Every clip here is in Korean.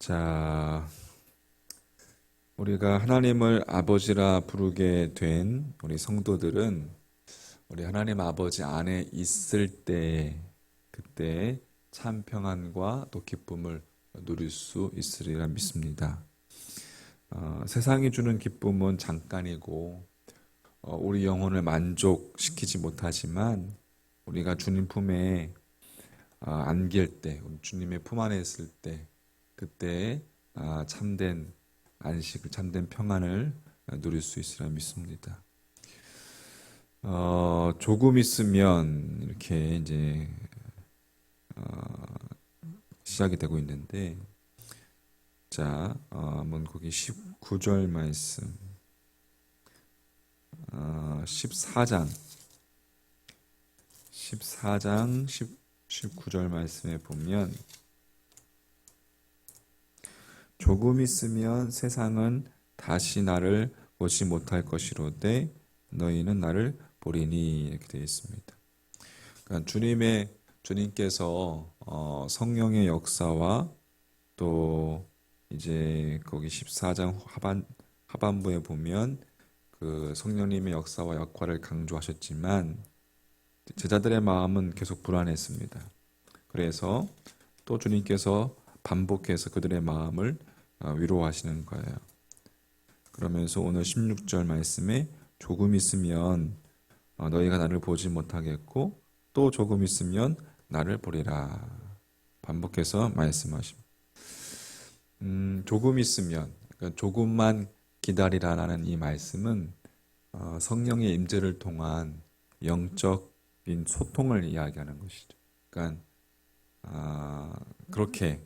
자, 우리가 하나님을 아버지라 부르게 된 우리 성도들은 우리 하나님 아버지 안에 있을 때 그때 참 평안과 또 기쁨을 누릴 수 있으리라 믿습니다. 세상이 주는 기쁨은 잠깐이고 우리 영혼을 만족시키지 못하지만 우리가 주님 품에 안길 때, 우리 주님의 품 안에 있을 때 그때 참된 안식을, 참된 평안을 누릴 수 있으리라 믿습니다. 조금 있으면 이렇게 이제 시작이 되고 있는데, 자, 한번 거기 19절 말씀, 14장 19절 말씀에 보면, 조금 있으면 세상은 다시 나를 보지 못할 것이로되 너희는 나를 보리니, 이렇게 되어 있습니다. 그러니까 주님께서 성령의 역사와 또 이제 거기 14장 하반부에 보면 그 성령님의 역사와 역할을 강조하셨지만 제자들의 마음은 계속 불안했습니다. 그래서 또 주님께서 반복해서 그들의 마음을 위로하시는 거예요. 그러면서 오늘 16절 말씀에 조금 있으면 너희가 나를 보지 못하겠고 또 조금 있으면 나를 보리라, 반복해서 말씀하십니다. 조금 있으면, 그러니까 조금만 기다리라라는 이 말씀은 성령의 임재를 통한 영적인 소통을 이야기하는 것이죠. 그러니까 그렇게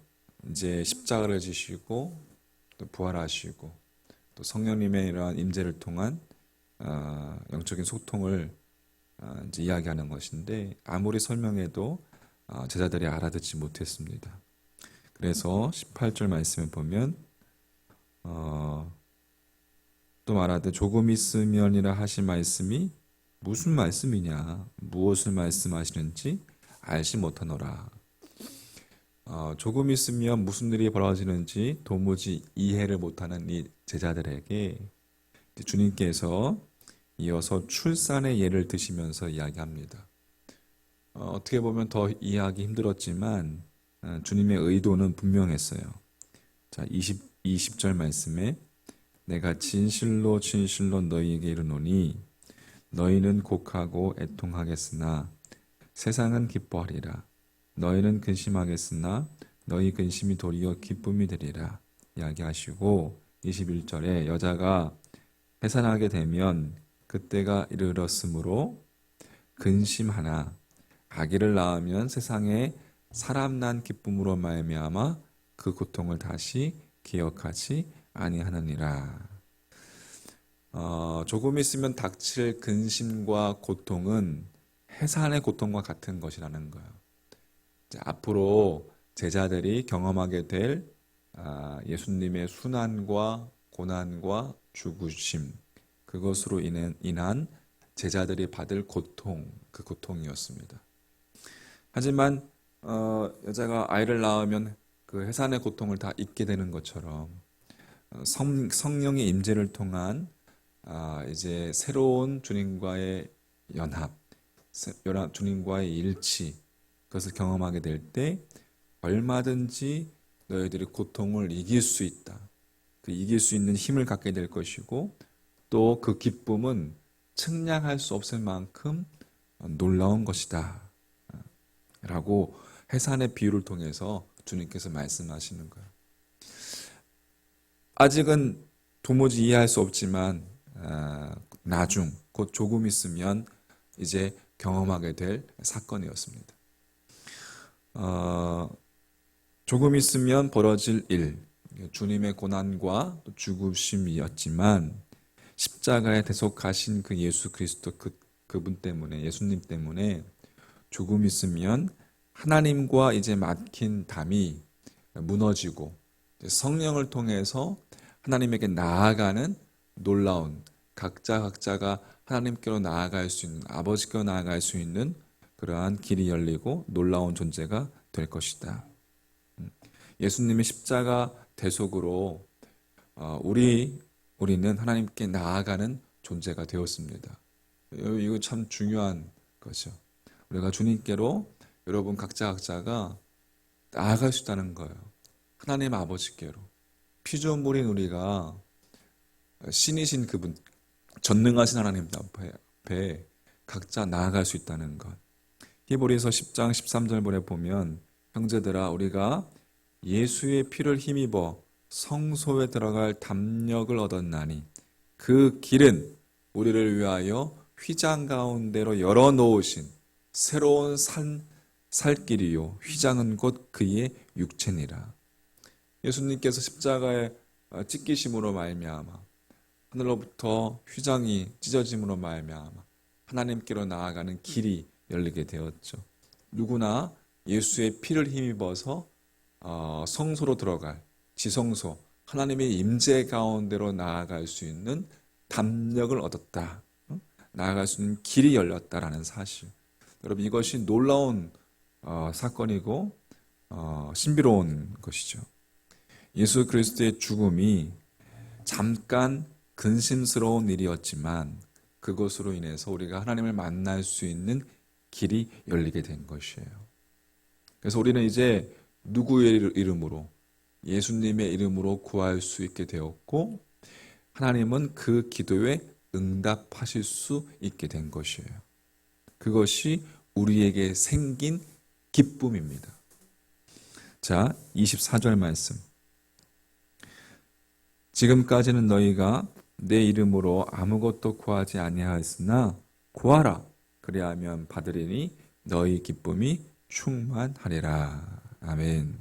이제 십자가를 지시고 또 부활하시고 또 성령님의 이러한 임재를 통한 영적인 소통을 이제 이야기하는 것인데, 아무리 설명해도 제자들이 알아듣지 못했습니다. 그래서 18절 말씀을 보면 또 말하되 조금 있으면이라 하신 말씀이 무슨 말씀이냐, 무엇을 말씀하시는지 알지 못하노라. 조금 있으면 무슨 일이 벌어지는지 도무지 이해를 못하는 이 제자들에게 주님께서 이어서 출산의 예를 드시면서 이야기합니다. 어떻게 보면 더 이해하기 힘들었지만 주님의 의도는 분명했어요. 자, 20절 말씀에 내가 진실로 진실로 너희에게 이르노니 너희는 곡하고 애통하겠으나 세상은 기뻐하리라. 너희는 근심하겠으나 너희 근심이 도리어 기쁨이 되리라 이야기하시고, 21절에 여자가 해산하게 되면 그때가 이르렀으므로 근심하나 아기를 낳으면 세상에 사람 난 기쁨으로 말미암아 그 고통을 다시 기억하지 아니하느니라. 조금 있으면 닥칠 근심과 고통은 해산의 고통과 같은 것이라는 거예요. 앞으로 제자들이 경험하게 될 예수님의 순환과 고난과 죽으심, 그것으로 인한 제자들이 받을 고통, 그 고통이었습니다. 하지만 여자가 아이를 낳으면 그 해산의 고통을 다 잊게 되는 것처럼 성령의 임재를 통한 이제 새로운 주님과의 연합, 주님과의 일치, 그것을 경험하게 될 때 얼마든지 너희들이 고통을 이길 수 있다. 그 이길 수 있는 힘을 갖게 될 것이고 또 그 기쁨은 측량할 수 없을 만큼 놀라운 것이다. 라고 해산의 비유를 통해서 주님께서 말씀하시는 거예요. 아직은 도무지 이해할 수 없지만 나중 곧 조금 있으면 이제 경험하게 될 사건이었습니다. 조금 있으면 벌어질 일, 주님의 고난과 죽으심이었지만 십자가에 대속하신 그 예수 그리스도 그분 때문에, 예수님 때문에 조금 있으면 하나님과 이제 막힌 담이 무너지고 성령을 통해서 하나님에게 나아가는 놀라운, 각자가 하나님께로 나아갈 수 있는, 아버지께로 나아갈 수 있는 그러한 길이 열리고 놀라운 존재가 될 것이다. 예수님의 십자가 대속으로 우리는 하나님께 나아가는 존재가 되었습니다. 이거 참 중요한 거죠. 우리가 주님께로 여러분 각자가 나아갈 수 있다는 거예요. 하나님 아버지께로. 피조물인 우리가 신이신 그분, 전능하신 하나님 앞에 각자 나아갈 수 있다는 것. 히브리서 10장 13절에 보면 형제들아 우리가 예수의 피를 힘입어 성소에 들어갈 담력을 얻었나니 그 길은 우리를 위하여 휘장 가운데로 열어놓으신 새로운 살길이요 휘장은 곧 그의 육체니라. 예수님께서 십자가에 찢기심으로 말미암아 하늘로부터 휘장이 찢어짐으로 말미암아 하나님께로 나아가는 길이 열리게 되었죠. 누구나 예수의 피를 힘입어서 성소로 들어갈 지성소, 하나님의 임재 가운데로 나아갈 수 있는 담력을 얻었다. 나아갈 수 있는 길이 열렸다라는 사실. 여러분 이것이 놀라운 사건이고 신비로운 것이죠. 예수 그리스도의 죽음이 잠깐 근심스러운 일이었지만 그것으로 인해서 우리가 하나님을 만날 수 있는 길이 열리게 된 것이에요. 그래서 우리는 이제 누구의 이름으로? 예수님의 이름으로 구할 수 있게 되었고 하나님은 그 기도에 응답하실 수 있게 된 것이에요. 그것이 우리에게 생긴 기쁨입니다. 자, 24절 말씀. 지금까지는 너희가 내 이름으로 아무것도 구하지 아니하였으나 구하라. 그리하면 받으리니 너희 기쁨이 충만하리라. 아멘.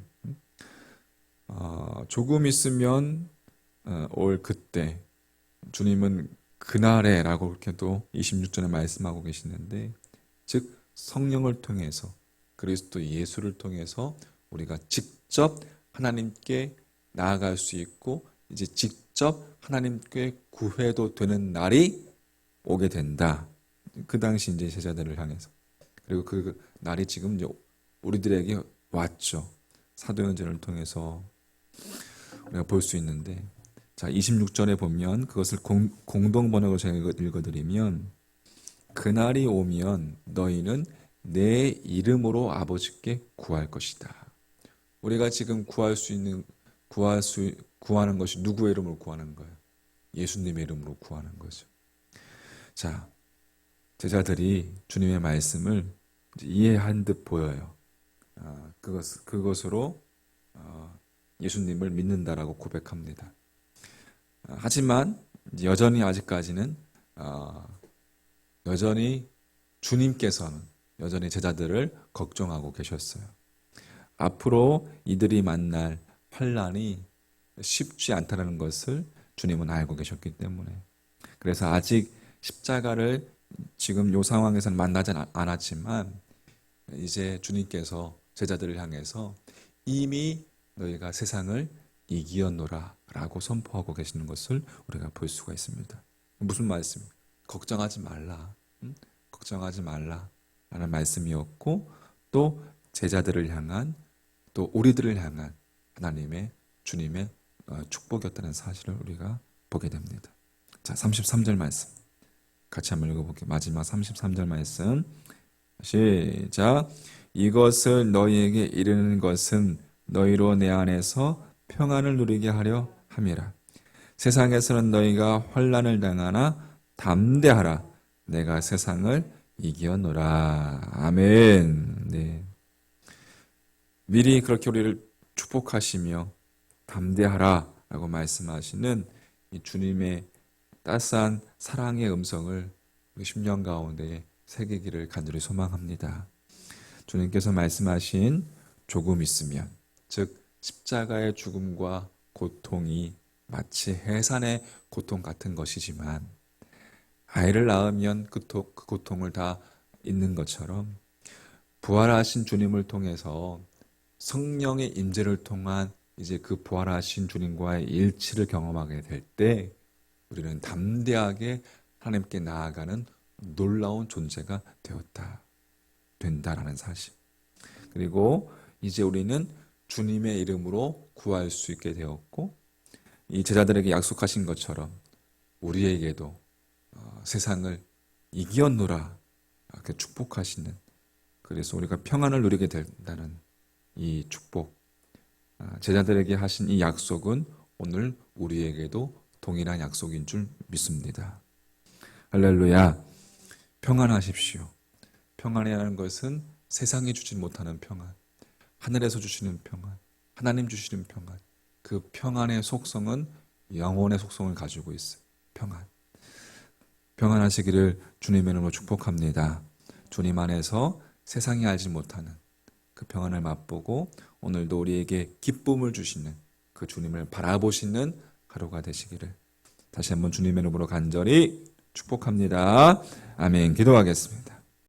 조금 있으면 올 그때 주님은 그날에 라고 이렇게 또 26절에 말씀하고 계시는데 즉 성령을 통해서 그리스도 예수를 통해서 우리가 직접 하나님께 나아갈 수 있고 이제 직접 하나님께 구해도 되는 날이 오게 된다. 그 당시 이제 제자들을 향해서. 그리고 그 날이 지금 이제 우리들에게 왔죠. 사도행전을 통해서 우리가 볼 수 있는데 자 26절에 보면 그것을 공동 번역으로 제가 읽어드리면 그날이 오면 너희는 내 이름으로 아버지께 구할 것이다. 우리가 지금 구하는 것이 누구의 이름으로 구하는 거예요? 예수님의 이름으로 구하는 거죠. 자, 제자들이 주님의 말씀을 이해한 듯 보여요. 그것으로 예수님을 믿는다라고 고백합니다. 하지만 여전히 아직까지는 여전히 주님께서는 여전히 제자들을 걱정하고 계셨어요. 앞으로 이들이 만날 환난이 쉽지 않다는 것을 주님은 알고 계셨기 때문에 그래서 아직 십자가를 지금 이 상황에서는 만나지 않았지만 이제 주님께서 제자들을 향해서 이미 너희가 세상을 이기었노라 라고 선포하고 계시는 것을 우리가 볼 수가 있습니다. 무슨 말씀입니까? 걱정하지 말라. 걱정하지 말라 라는 말씀이었고 또 제자들을 향한 또 우리들을 향한 하나님의 주님의 축복이었다는 사실을 우리가 보게 됩니다. 자, 33절 말씀 같이 한번 읽어볼게요. 마지막 33절 말씀 시작. 이것을 너희에게 이르는 것은 너희로 내 안에서 평안을 누리게 하려 함이라. 세상에서는 너희가 환난을 당하나 담대하라. 내가 세상을 이기었노라. 아멘. 네. 미리 그렇게 우리를 축복하시며 담대하라 라고 말씀하시는 이 주님의 따스한 사랑의 음성을 우리 심령 가운데 새기기를 간절히 소망합니다. 주님께서 말씀하신 조금 있으면 즉 십자가의 죽음과 고통이 마치 해산의 고통 같은 것이지만 아이를 낳으면 그 고통을 다 잊는 것처럼 부활하신 주님을 통해서 성령의 임재를 통한 이제 그 부활하신 주님과의 일치를 경험하게 될 때 우리는 담대하게 하나님께 나아가는 놀라운 존재가 된다라는 사실. 그리고 이제 우리는 주님의 이름으로 구할 수 있게 되었고, 이 제자들에게 약속하신 것처럼 우리에게도 세상을 이기었노라 이렇게 축복하시는, 그래서 우리가 평안을 누리게 된다는 이 축복, 제자들에게 하신 이 약속은 오늘 우리에게도 동일한 약속인 줄 믿습니다. 할렐루야. 평안하십시오. 평안이라는 것은 세상이 주지 못하는 평안, 하늘에서 주시는 평안, 하나님 주시는 평안, 그 평안의 속성은 영혼의 속성을 가지고 있어요. 평안. 평안하시기를 주님의 이름으로 축복합니다. 주님 안에서 세상이 알지 못하는 그 평안을 맛보고 오늘도 우리에게 기쁨을 주시는 그 주님을 바라보시는 하루가 되시기를 다시 한번 주님의 이름으로 간절히 축복합니다. 아멘. 기도하겠습니다.